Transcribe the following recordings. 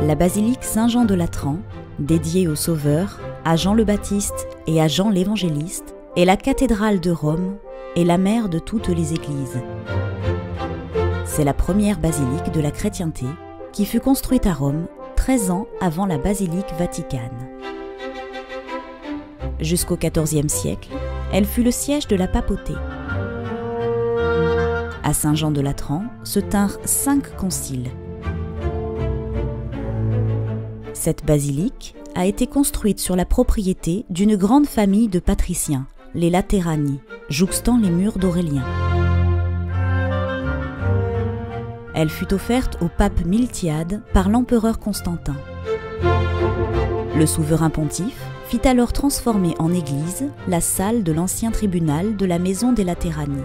La basilique Saint-Jean de Latran, dédiée au Sauveur, à Jean le Baptiste et à Jean l'Évangéliste, est la cathédrale de Rome et la mère de toutes les églises. C'est la première basilique de la chrétienté qui fut construite à Rome 13 ans avant la basilique Vaticane. Jusqu'au XIVe siècle, elle fut le siège de la papauté. À Saint-Jean de Latran se tinrent 5 conciles. Cette basilique a été construite sur la propriété d'une grande famille de patriciens, les Laterani, jouxtant les murs d'Aurélien. Elle fut offerte au pape Miltiade par l'empereur Constantin. Le souverain pontife fit alors transformer en église la salle de l'ancien tribunal de la maison des Laterani.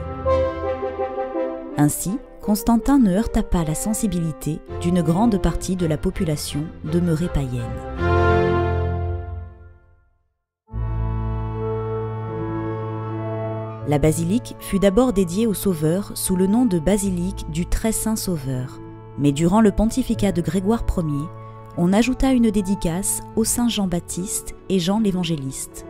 Ainsi, Constantin ne heurta pas la sensibilité d'une grande partie de la population demeurée païenne. La basilique fut d'abord dédiée au Sauveur sous le nom de basilique du Très Saint Sauveur, mais durant le pontificat de Grégoire Ier, on ajouta une dédicace aux saints Jean-Baptiste et Jean l'Évangéliste.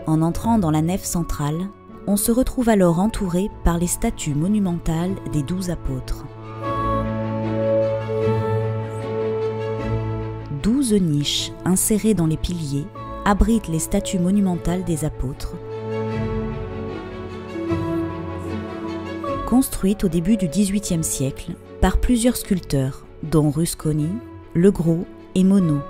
En entrant dans la nef centrale, on se retrouve alors entouré par les statues monumentales des 12 apôtres. 12 niches insérées dans les piliers abritent les statues monumentales des apôtres, construites au début du XVIIIe siècle par plusieurs sculpteurs, dont Rusconi, Legros et Monod.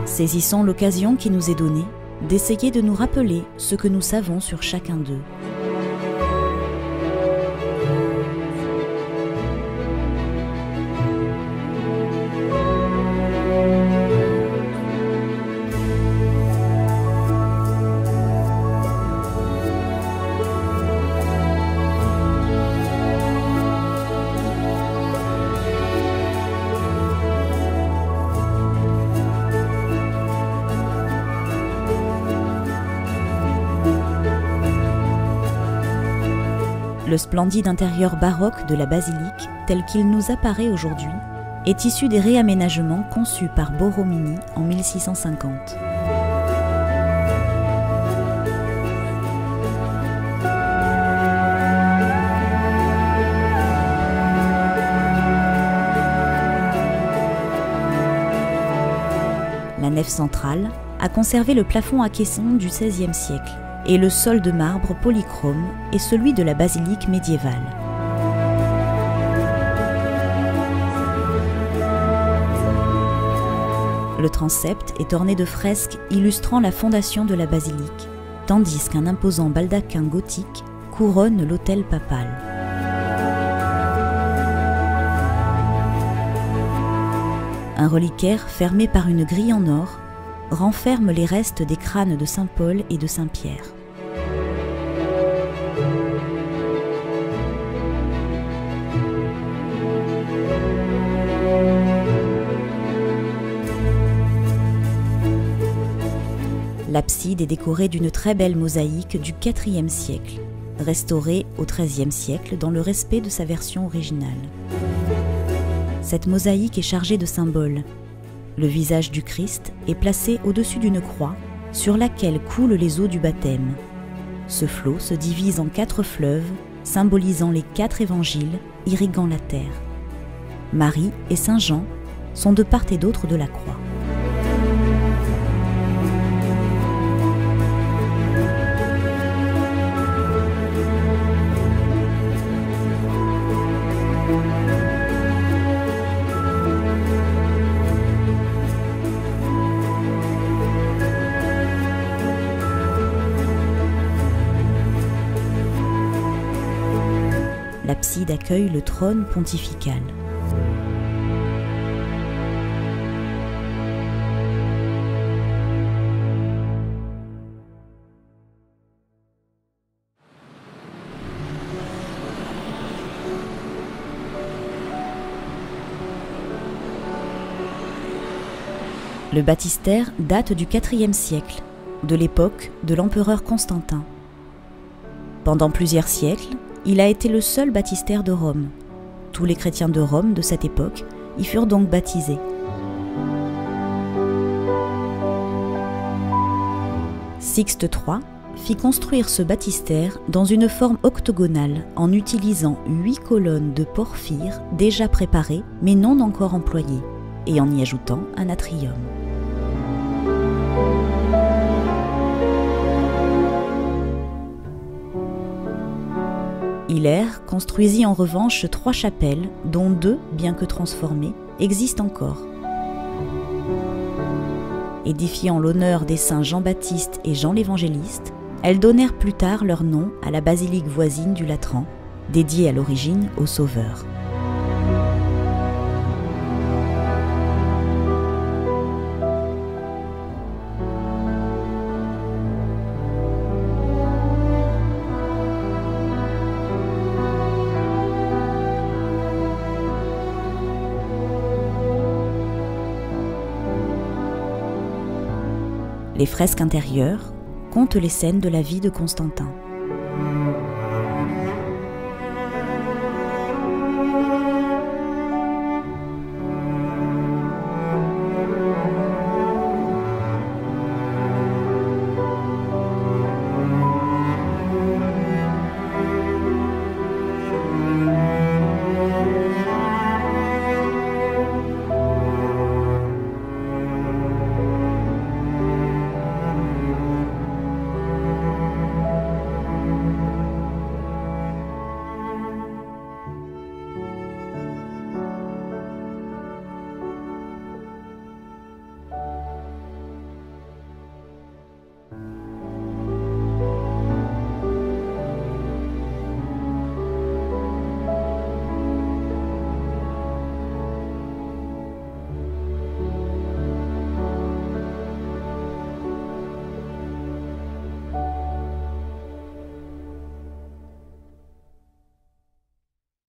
Saisissons l'occasion qui nous est donnée d'essayer de nous rappeler ce que nous savons sur chacun d'eux. Le splendide intérieur baroque de la basilique, tel qu'il nous apparaît aujourd'hui, est issu des réaménagements conçus par Borromini en 1650. La nef centrale a conservé le plafond à caissons du XVIe siècle, et le sol de marbre polychrome est celui de la basilique médiévale. Le transept est orné de fresques illustrant la fondation de la basilique, tandis qu'un imposant baldaquin gothique couronne l'autel papal. Un reliquaire fermé par une grille en or renferme les restes des crânes de saint Paul et de saint Pierre. L'abside est décorée d'une très belle mosaïque du IVe siècle, restaurée au XIIIe siècle dans le respect de sa version originale. Cette mosaïque est chargée de symboles. Le visage du Christ est placé au-dessus d'une croix sur laquelle coulent les eaux du baptême. Ce flot se divise en 4 fleuves, symbolisant les 4 évangiles irriguant la terre. Marie et Saint Jean sont de part et d'autre de la croix. L'abside accueille le trône pontifical. Le baptistère date du IVe siècle. de l'époque de l'empereur Constantin. Pendant plusieurs siècles, il a été le seul baptistère de Rome. Tous les chrétiens de Rome de cette époque y furent donc baptisés. Sixte III fit construire ce baptistère dans une forme octogonale en utilisant 8 colonnes de porphyre déjà préparées mais non encore employées et en y ajoutant un atrium. Hilaire construisit en revanche 3 chapelles, dont 2, bien que transformées, existent encore. Édifiées en l'honneur des saints Jean-Baptiste et Jean l'Évangéliste, elles donnèrent plus tard leur nom à la basilique voisine du Latran, dédiée à l'origine au Sauveur. Les fresques intérieures comptent les scènes de la vie de Constantin.